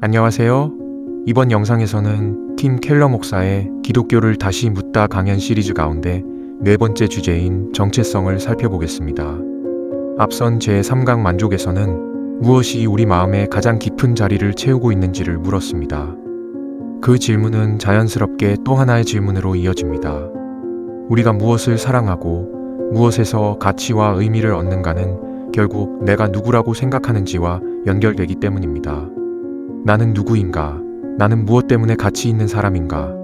안녕하세요. 이번 영상에서는 팀 켈러 목사의 기독교를 다시 묻다 강연 시리즈 가운데 네 번째 주제인 정체성을 살펴보겠습니다. 앞선 제3강 만족에서는 무엇이 우리 마음에 가장 깊은 자리를 채우고 있는지를 물었습니다. 그 질문은 자연스럽게 또 하나의 질문으로 이어집니다. 우리가 무엇을 사랑하고 무엇에서 가치와 의미를 얻는가는 결국 내가 누구라고 생각하는지와 연결되기 때문입니다. 나는 누구인가? 나는 무엇 때문에 가치 있는 사람인가?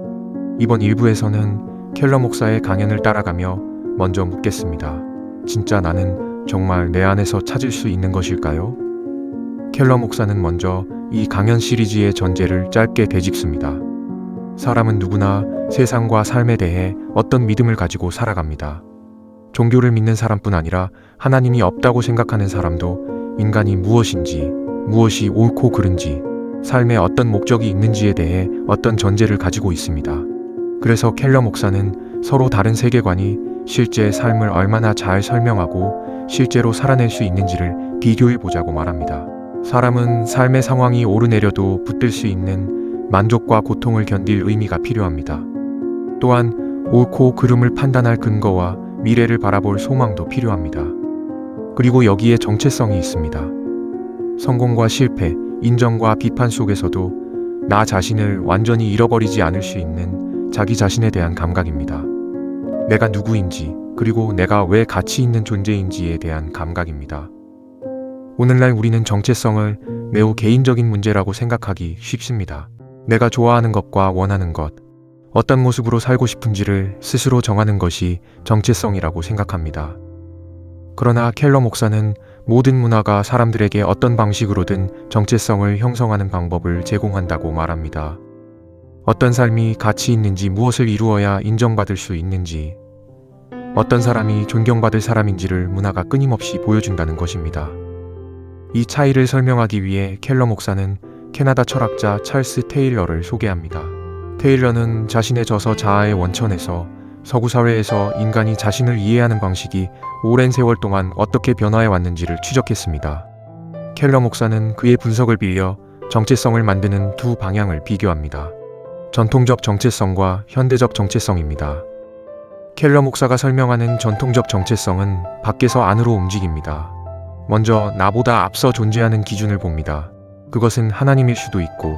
이번 1부에서는 켈러 목사의 강연을 따라가며 먼저 묻겠습니다. 진짜 나는 정말 내 안에서 찾을 수 있는 것일까요? 켈러 목사는 먼저 이 강연 시리즈의 전제를 짧게 되짚습니다. 사람은 누구나 세상과 삶에 대해 어떤 믿음을 가지고 살아갑니다. 종교를 믿는 사람뿐 아니라 하나님이 없다고 생각하는 사람도 인간이 무엇인지, 무엇이 옳고 그른지, 삶에 어떤 목적이 있는지에 대해 어떤 전제를 가지고 있습니다. 그래서 켈러 목사는 서로 다른 세계관이 실제 삶을 얼마나 잘 설명하고 실제로 살아낼 수 있는지를 비교해 보자고 말합니다. 사람은 삶의 상황이 오르내려도 붙들 수 있는 만족과 고통을 견딜 의미가 필요합니다. 또한 옳고 그름을 판단할 근거와 미래를 바라볼 소망도 필요합니다. 그리고 여기에 정체성이 있습니다. 성공과 실패, 인정과 비판 속에서도 나 자신을 완전히 잃어버리지 않을 수 있는 자기 자신에 대한 감각입니다. 내가 누구인지, 그리고 내가 왜 가치 있는 존재인지에 대한 감각입니다. 오늘날 우리는 정체성을 매우 개인적인 문제라고 생각하기 쉽습니다. 내가 좋아하는 것과 원하는 것, 어떤 모습으로 살고 싶은지를 스스로 정하는 것이 정체성이라고 생각합니다. 그러나 켈러 목사는 모든 문화가 사람들에게 어떤 방식으로든 정체성을 형성하는 방법을 제공한다고 말합니다. 어떤 삶이 가치 있는지, 무엇을 이루어야 인정받을 수 있는지, 어떤 사람이 존경받을 사람인지를 문화가 끊임없이 보여준다는 것입니다. 이 차이를 설명하기 위해 켈러 목사는 캐나다 철학자 찰스 테일러를 소개합니다. 테일러는 자신의 저서 자아의 원천에서 서구 사회에서 인간이 자신을 이해하는 방식이 오랜 세월 동안 어떻게 변화해 왔는지를 추적했습니다. 켈러 목사는 그의 분석을 빌려 정체성을 만드는 두 방향을 비교합니다. 전통적 정체성과 현대적 정체성입니다. 켈러 목사가 설명하는 전통적 정체성은 밖에서 안으로 움직입니다. 먼저 나보다 앞서 존재하는 기준을 봅니다. 그것은 하나님일 수도 있고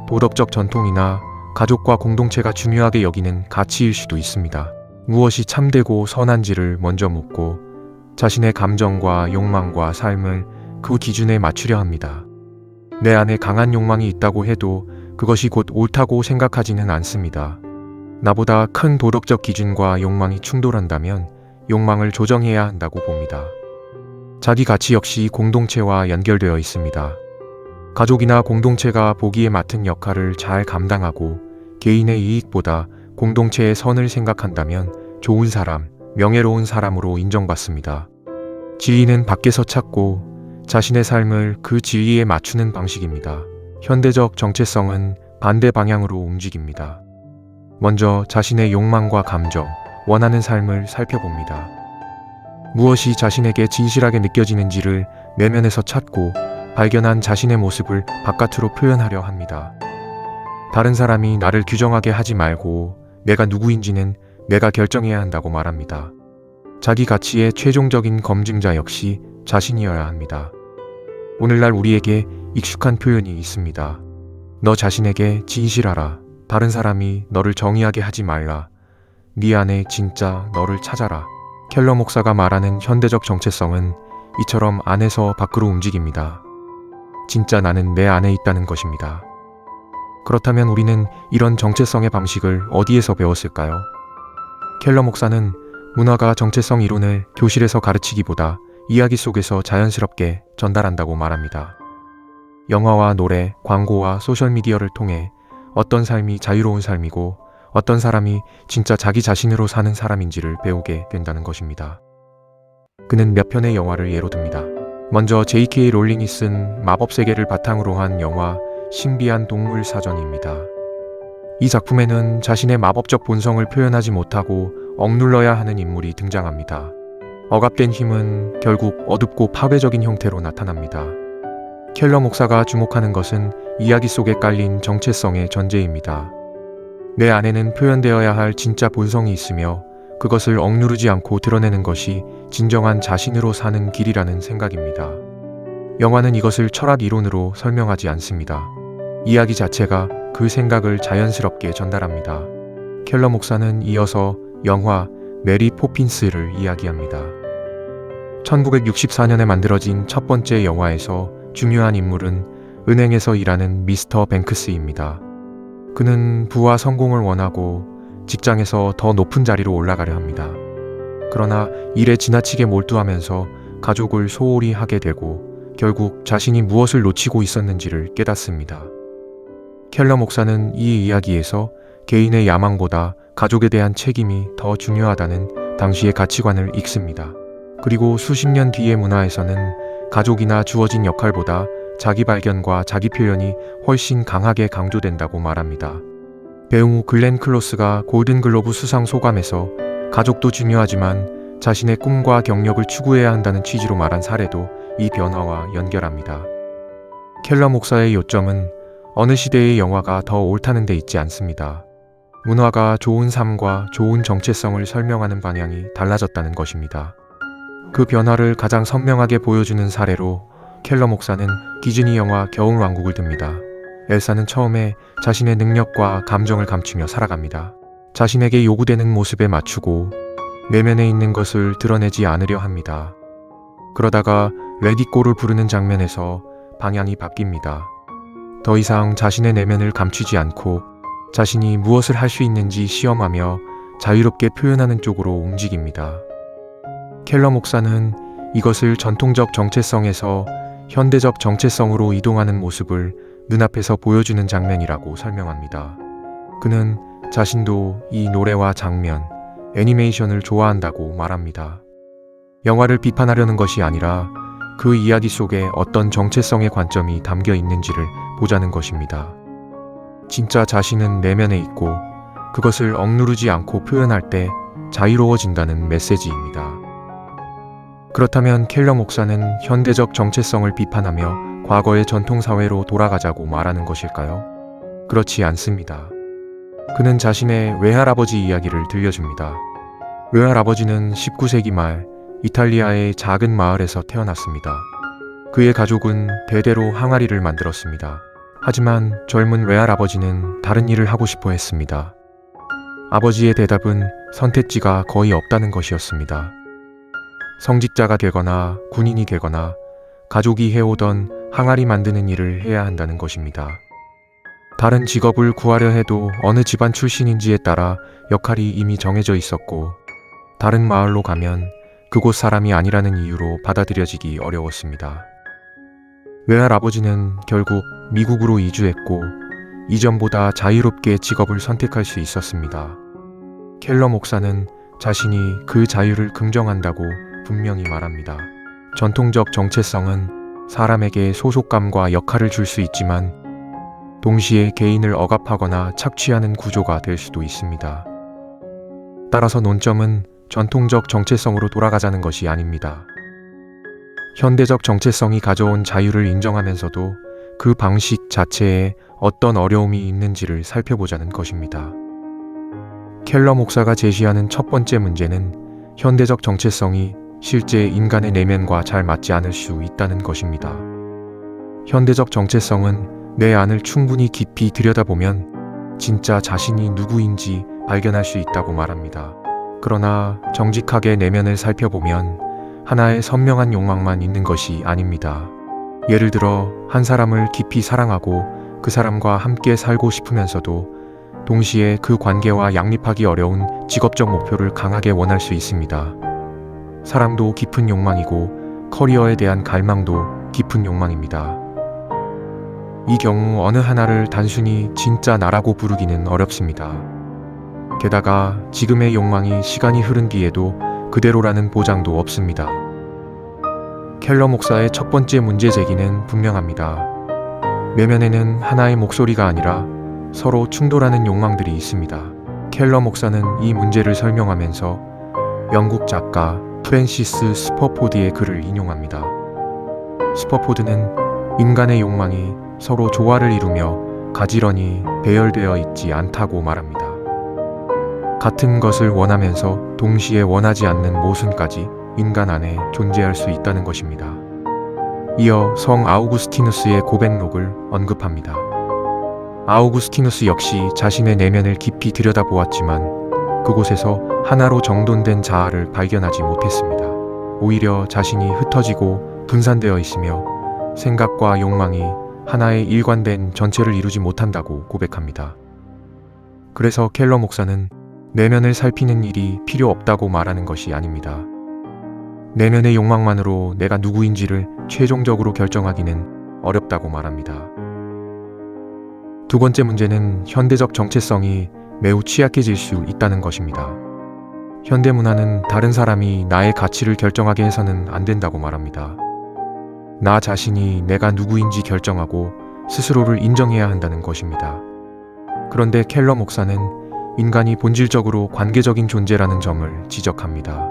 도덕적 전통이나 가족과 공동체가 중요하게 여기는 가치일 수도 있습니다. 무엇이 참되고 선한지를 먼저 묻고 자신의 감정과 욕망과 삶을 그 기준에 맞추려 합니다. 내 안에 강한 욕망이 있다고 해도 그것이 곧 옳다고 생각하지는 않습니다. 나보다 큰 도덕적 기준과 욕망이 충돌한다면 욕망을 조정해야 한다고 봅니다. 자기 가치 역시 공동체와 연결되어 있습니다. 가족이나 공동체가 보기에 맡은 역할을 잘 감당하고 개인의 이익보다 공동체의 선을 생각한다면 좋은 사람, 명예로운 사람으로 인정받습니다. 진리는 밖에서 찾고 자신의 삶을 그 진리에 맞추는 방식입니다. 현대적 정체성은 반대 방향으로 움직입니다. 먼저 자신의 욕망과 감정, 원하는 삶을 살펴봅니다. 무엇이 자신에게 진실하게 느껴지는지를 내면에서 찾고 발견한 자신의 모습을 바깥으로 표현하려 합니다. 다른 사람이 나를 규정하게 하지 말고 내가 누구인지는 내가 결정해야 한다고 말합니다. 자기 가치의 최종적인 검증자 역시 자신이어야 합니다. 오늘날 우리에게 익숙한 표현이 있습니다. 너 자신에게 진실하라. 다른 사람이 너를 정의하게 하지 말라. 네 안에 진짜 너를 찾아라. 켈러 목사가 말하는 현대적 정체성은 이처럼 안에서 밖으로 움직입니다. 진짜 나는 내 안에 있다는 것입니다. 그렇다면 우리는 이런 정체성의 방식을 어디에서 배웠을까요? 켈러 목사는 문화가 정체성 이론을 교실에서 가르치기보다 이야기 속에서 자연스럽게 전달한다고 말합니다. 영화와 노래, 광고와 소셜미디어를 통해 어떤 삶이 자유로운 삶이고 어떤 사람이 진짜 자기 자신으로 사는 사람인지를 배우게 된다는 것입니다. 그는 몇 편의 영화를 예로 듭니다. 먼저 J.K. 롤링이 쓴 마법 세계를 바탕으로 한 영화 신비한 동물 사전입니다. 이 작품에는 자신의 마법적 본성을 표현하지 못하고 억눌러야 하는 인물이 등장합니다. 억압된 힘은 결국 어둡고 파괴적인 형태로 나타납니다. 켈러 목사가 주목하는 것은 이야기 속에 깔린 정체성의 전제입니다. 내 안에는 표현되어야 할 진짜 본성이 있으며 그것을 억누르지 않고 드러내는 것이 진정한 자신으로 사는 길이라는 생각입니다. 영화는 이것을 철학 이론으로 설명하지 않습니다. 이야기 자체가 그 생각을 자연스럽게 전달합니다. 켈러 목사는 이어서 영화 메리 포핀스를 이야기합니다. 1964년에 만들어진 첫 번째 영화에서 중요한 인물은 은행에서 일하는 미스터 뱅크스입니다. 그는 부와 성공을 원하고 직장에서 더 높은 자리로 올라가려 합니다. 그러나 일에 지나치게 몰두하면서 가족을 소홀히 하게 되고 결국 자신이 무엇을 놓치고 있었는지를 깨닫습니다. 켈러 목사는 이 이야기에서 개인의 야망보다 가족에 대한 책임이 더 중요하다는 당시의 가치관을 읽습니다. 그리고 수십 년 뒤의 문화에서는 가족이나 주어진 역할보다 자기 발견과 자기 표현이 훨씬 강하게 강조된다고 말합니다. 배우 글렌 클로스가 골든글로브 수상 소감에서 가족도 중요하지만 자신의 꿈과 경력을 추구해야 한다는 취지로 말한 사례도 이 변화와 연결합니다. 켈러 목사의 요점은 어느 시대의 영화가 더 옳다는 데 있지 않습니다. 문화가 좋은 삶과 좋은 정체성을 설명하는 방향이 달라졌다는 것입니다. 그 변화를 가장 선명하게 보여주는 사례로 켈러 목사는 디즈니 영화 겨울왕국을 듭니다. 엘사는 처음에 자신의 능력과 감정을 감추며 살아갑니다. 자신에게 요구되는 모습에 맞추고 내면에 있는 것을 드러내지 않으려 합니다. 그러다가 레디꼬를 부르는 장면에서 방향이 바뀝니다. 더 이상 자신의 내면을 감추지 않고 자신이 무엇을 할 수 있는지 시험하며 자유롭게 표현하는 쪽으로 움직입니다. 켈러 목사는 이것을 전통적 정체성에서 현대적 정체성으로 이동하는 모습을 눈앞에서 보여주는 장면이라고 설명합니다. 그는 자신도 이 노래와 장면, 애니메이션을 좋아한다고 말합니다. 영화를 비판하려는 것이 아니라 그 이야기 속에 어떤 정체성의 관점이 담겨 있는지를 보자는 것입니다. 진짜 자신은 내면에 있고 그것을 억누르지 않고 표현할 때 자유로워진다는 메시지입니다. 그렇다면 켈러 목사는 현대적 정체성을 비판하며 과거의 전통사회로 돌아가자고 말하는 것일까요? 그렇지 않습니다. 그는 자신의 외할아버지 이야기를 들려줍니다. 외할아버지는 19세기 말 이탈리아의 작은 마을에서 태어났습니다. 그의 가족은 대대로 항아리를 만들었습니다. 하지만 젊은 외할아버지는 다른 일을 하고 싶어 했습니다. 아버지의 대답은 선택지가 거의 없다는 것이었습니다. 성직자가 되거나 군인이 되거나 가족이 해오던 항아리 만드는 일을 해야 한다는 것입니다. 다른 직업을 구하려 해도 어느 집안 출신인지에 따라 역할이 이미 정해져 있었고 다른 마을로 가면 그곳 사람이 아니라는 이유로 받아들여지기 어려웠습니다. 외할아버지는 결국 미국으로 이주했고 이전보다 자유롭게 직업을 선택할 수 있었습니다. 켈러 목사는 자신이 그 자유를 긍정한다고 분명히 말합니다. 전통적 정체성은 사람에게 소속감과 역할을 줄 수 있지만 동시에 개인을 억압하거나 착취하는 구조가 될 수도 있습니다. 따라서 논점은 전통적 정체성으로 돌아가자는 것이 아닙니다. 현대적 정체성이 가져온 자유를 인정하면서도 그 방식 자체에 어떤 어려움이 있는지를 살펴보자는 것입니다. 켈러 목사가 제시하는 첫 번째 문제는 현대적 정체성이 실제 인간의 내면과 잘 맞지 않을 수 있다는 것입니다. 현대적 정체성은 내 안을 충분히 깊이 들여다보면 진짜 자신이 누구인지 발견할 수 있다고 말합니다. 그러나 정직하게 내면을 살펴보면 하나의 선명한 욕망만 있는 것이 아닙니다. 예를 들어 한 사람을 깊이 사랑하고 그 사람과 함께 살고 싶으면서도 동시에 그 관계와 양립하기 어려운 직업적 목표를 강하게 원할 수 있습니다. 사랑도 깊은 욕망이고 커리어에 대한 갈망도 깊은 욕망입니다. 이 경우 어느 하나를 단순히 진짜 나라고 부르기는 어렵습니다. 게다가 지금의 욕망이 시간이 흐른 뒤에도 그대로라는 보장도 없습니다. 켈러 목사의 첫 번째 문제 제기는 분명합니다. 내면에는 하나의 목소리가 아니라 서로 충돌하는 욕망들이 있습니다. 켈러 목사는 이 문제를 설명하면서 영국 작가 프랜시스 스퍼포드의 글을 인용합니다. 스퍼포드는 인간의 욕망이 서로 조화를 이루며 가지런히 배열되어 있지 않다고 말합니다. 같은 것을 원하면서 동시에 원하지 않는 모순까지 인간 안에 존재할 수 있다는 것입니다. 이어 성 아우구스티누스의 고백록을 언급합니다. 아우구스티누스 역시 자신의 내면을 깊이 들여다보았지만 그곳에서 하나로 정돈된 자아를 발견하지 못했습니다. 오히려 자신이 흩어지고 분산되어 있으며 생각과 욕망이 하나의 일관된 전체를 이루지 못한다고 고백합니다. 그래서 켈러 목사는 내면을 살피는 일이 필요 없다고 말하는 것이 아닙니다. 내면의 욕망만으로 내가 누구인지를 최종적으로 결정하기는 어렵다고 말합니다. 두 번째 문제는 현대적 정체성이 매우 취약해질 수 있다는 것입니다. 현대문화는 다른 사람이 나의 가치를 결정하게 해서는 안 된다고 말합니다. 나 자신이 내가 누구인지 결정하고 스스로를 인정해야 한다는 것입니다. 그런데 켈러 목사는 인간이 본질적으로 관계적인 존재라는 점을 지적합니다.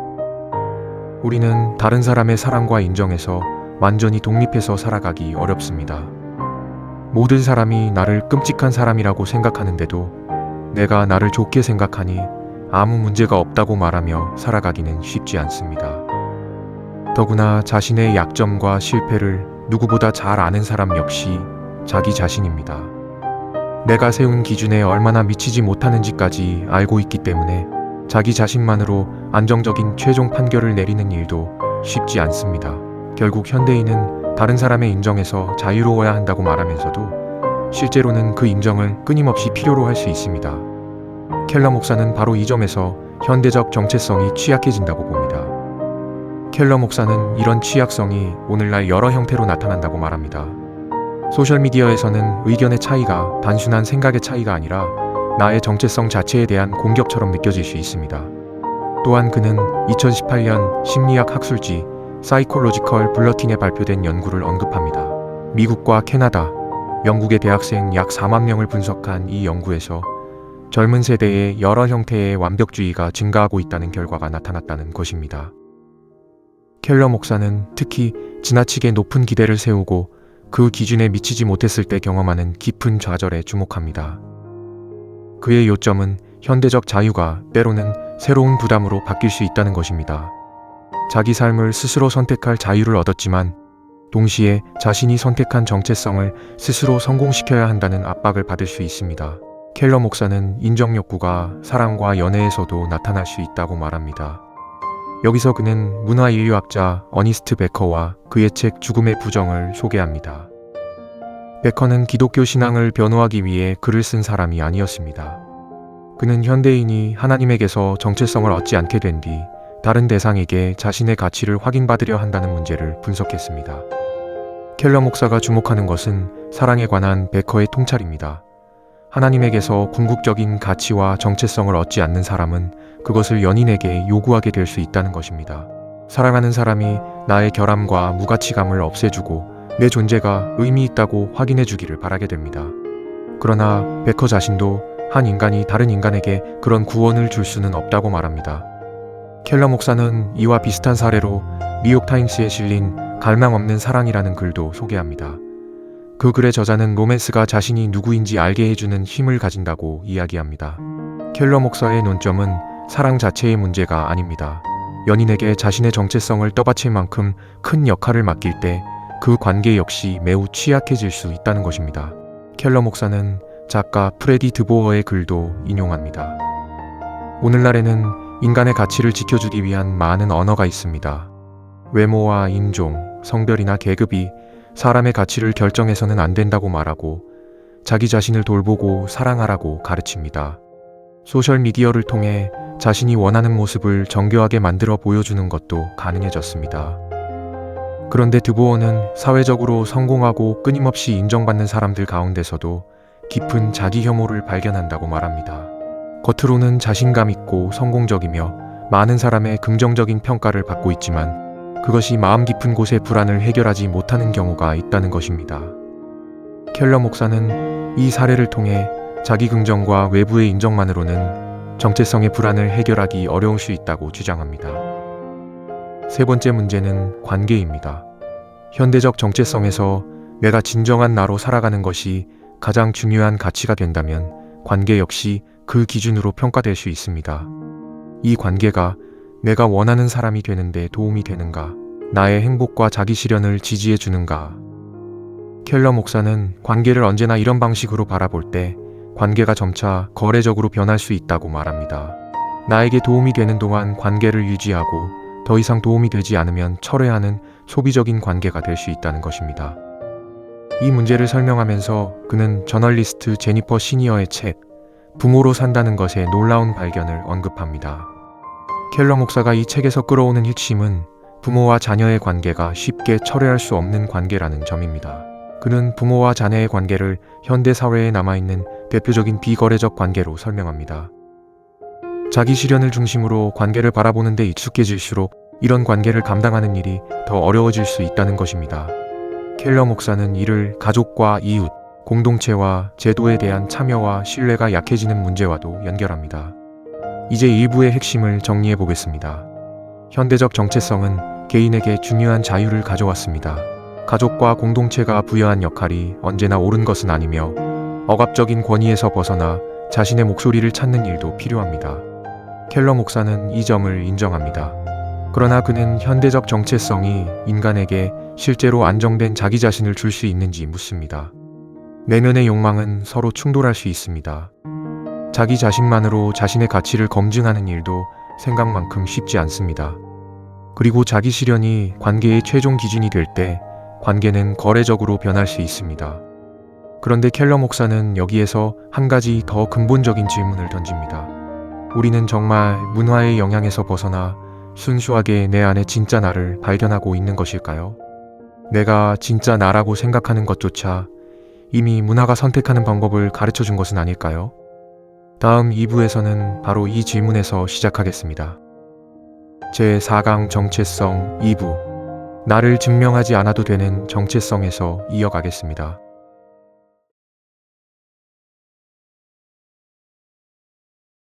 우리는 다른 사람의 사랑과 인정에서 완전히 독립해서 살아가기 어렵습니다. 모든 사람이 나를 끔찍한 사람이라고 생각하는데도 내가 나를 좋게 생각하니 아무 문제가 없다고 말하며 살아가기는 쉽지 않습니다. 더구나 자신의 약점과 실패를 누구보다 잘 아는 사람 역시 자기 자신입니다. 내가 세운 기준에 얼마나 미치지 못하는지까지 알고 있기 때문에 자기 자신만으로 안정적인 최종 판결을 내리는 일도 쉽지 않습니다. 결국 현대인은 다른 사람의 인정에서 자유로워야 한다고 말하면서도 실제로는 그 인정을 끊임없이 필요로 할 수 있습니다. 켈러 목사는 바로 이 점에서 현대적 정체성이 취약해진다고 봅니다. 켈러 목사는 이런 취약성이 오늘날 여러 형태로 나타난다고 말합니다. 소셜미디어에서는 의견의 차이가 단순한 생각의 차이가 아니라 나의 정체성 자체에 대한 공격처럼 느껴질 수 있습니다. 또한 그는 2018년 심리학 학술지 사이콜로지컬 블러틴에 발표된 연구를 언급합니다. 미국과 캐나다, 영국의 대학생 약 4만 명을 분석한 이 연구에서 젊은 세대의 여러 형태의 완벽주의가 증가하고 있다는 결과가 나타났다는 것입니다. 켈러 목사는 특히 지나치게 높은 기대를 세우고 그 기준에 미치지 못했을 때 경험하는 깊은 좌절에 주목합니다. 그의 요점은 현대적 자유가 때로는 새로운 부담으로 바뀔 수 있다는 것입니다. 자기 삶을 스스로 선택할 자유를 얻었지만 동시에 자신이 선택한 정체성을 스스로 성공시켜야 한다는 압박을 받을 수 있습니다. 켈러 목사는 인정 욕구가 사랑과 연애에서도 나타날 수 있다고 말합니다. 여기서 그는 문화인류학자 어니스트 베커와 그의 책 죽음의 부정을 소개합니다. 베커는 기독교 신앙을 변호하기 위해 글을 쓴 사람이 아니었습니다. 그는 현대인이 하나님에게서 정체성을 얻지 않게 된 뒤 다른 대상에게 자신의 가치를 확인받으려 한다는 문제를 분석했습니다. 켈러 목사가 주목하는 것은 사랑에 관한 베커의 통찰입니다. 하나님에게서 궁극적인 가치와 정체성을 얻지 않는 사람은 그것을 연인에게 요구하게 될 수 있다는 것입니다. 사랑하는 사람이 나의 결함과 무가치감을 없애주고 내 존재가 의미 있다고 확인해 주기를 바라게 됩니다. 그러나 베커 자신도 한 인간이 다른 인간에게 그런 구원을 줄 수는 없다고 말합니다. 켈러 목사는 이와 비슷한 사례로 뉴욕타임스에 실린 갈망 없는 사랑이라는 글도 소개합니다. 그 글의 저자는 로맨스가 자신이 누구인지 알게 해주는 힘을 가진다고 이야기합니다. 켈러 목사의 논점은 사랑 자체의 문제가 아닙니다. 연인에게 자신의 정체성을 떠받칠 만큼 큰 역할을 맡길 때 그 관계 역시 매우 취약해질 수 있다는 것입니다. 켈러 목사는 작가 프레디 드보어의 글도 인용합니다. 오늘날에는 인간의 가치를 지켜주기 위한 많은 언어가 있습니다. 외모와 인종, 성별이나 계급이 사람의 가치를 결정해서는 안 된다고 말하고 자기 자신을 돌보고 사랑하라고 가르칩니다. 소셜미디어를 통해 자신이 원하는 모습을 정교하게 만들어 보여주는 것도 가능해졌습니다. 그런데 드보어는 사회적으로 성공하고 끊임없이 인정받는 사람들 가운데서도 깊은 자기 혐오를 발견한다고 말합니다. 겉으로는 자신감 있고 성공적이며 많은 사람의 긍정적인 평가를 받고 있지만 그것이 마음 깊은 곳의 불안을 해결하지 못하는 경우가 있다는 것입니다. 켈러 목사는 이 사례를 통해 자기 긍정과 외부의 인정만으로는 정체성의 불안을 해결하기 어려울 수 있다고 주장합니다. 세 번째 문제는 관계입니다. 현대적 정체성에서 내가 진정한 나로 살아가는 것이 가장 중요한 가치가 된다면 관계 역시 그 기준으로 평가될 수 있습니다. 이 관계가 내가 원하는 사람이 되는데 도움이 되는가? 나의 행복과 자기 실현을 지지해 주는가? 켈러 목사는 관계를 언제나 이런 방식으로 바라볼 때 관계가 점차 거래적으로 변할 수 있다고 말합니다. 나에게 도움이 되는 동안 관계를 유지하고 더 이상 도움이 되지 않으면 철회하는 소비적인 관계가 될 수 있다는 것입니다. 이 문제를 설명하면서 그는 저널리스트 제니퍼 시니어의 책 부모로 산다는 것의 놀라운 발견을 언급합니다. 켈러 목사가 이 책에서 끌어오는 핵심은 부모와 자녀의 관계가 쉽게 철회할 수 없는 관계라는 점입니다. 그는 부모와 자녀의 관계를 현대 사회에 남아있는 대표적인 비거래적 관계로 설명합니다. 자기 실현을 중심으로 관계를 바라보는 데 익숙해질수록 이런 관계를 감당하는 일이 더 어려워질 수 있다는 것입니다. 켈러 목사는 이를 가족과 이웃, 공동체와 제도에 대한 참여와 신뢰가 약해지는 문제와도 연결합니다. 이제 일부의 핵심을 정리해 보겠습니다. 현대적 정체성은 개인에게 중요한 자유를 가져왔습니다. 가족과 공동체가 부여한 역할이 언제나 옳은 것은 아니며 억압적인 권위에서 벗어나 자신의 목소리를 찾는 일도 필요합니다. 켈러 목사는 이 점을 인정합니다. 그러나 그는 현대적 정체성이 인간에게 실제로 안정된 자기 자신을 줄 수 있는지 묻습니다. 내면의 욕망은 서로 충돌할 수 있습니다. 자기 자신만으로 자신의 가치를 검증하는 일도 생각만큼 쉽지 않습니다. 그리고 자기 실현이 관계의 최종 기준이 될 때 관계는 거래적으로 변할 수 있습니다. 그런데 켈러 목사는 여기에서 한 가지 더 근본적인 질문을 던집니다. 우리는 정말 문화의 영향에서 벗어나 순수하게 내 안에 진짜 나를 발견하고 있는 것일까요? 내가 진짜 나라고 생각하는 것조차 이미 문화가 선택하는 방법을 가르쳐 준 것은 아닐까요? 다음 2부에서는 바로 이 질문에서 시작하겠습니다. 제4강 정체성 2부 나를 증명하지 않아도 되는 정체성에서 이어가겠습니다.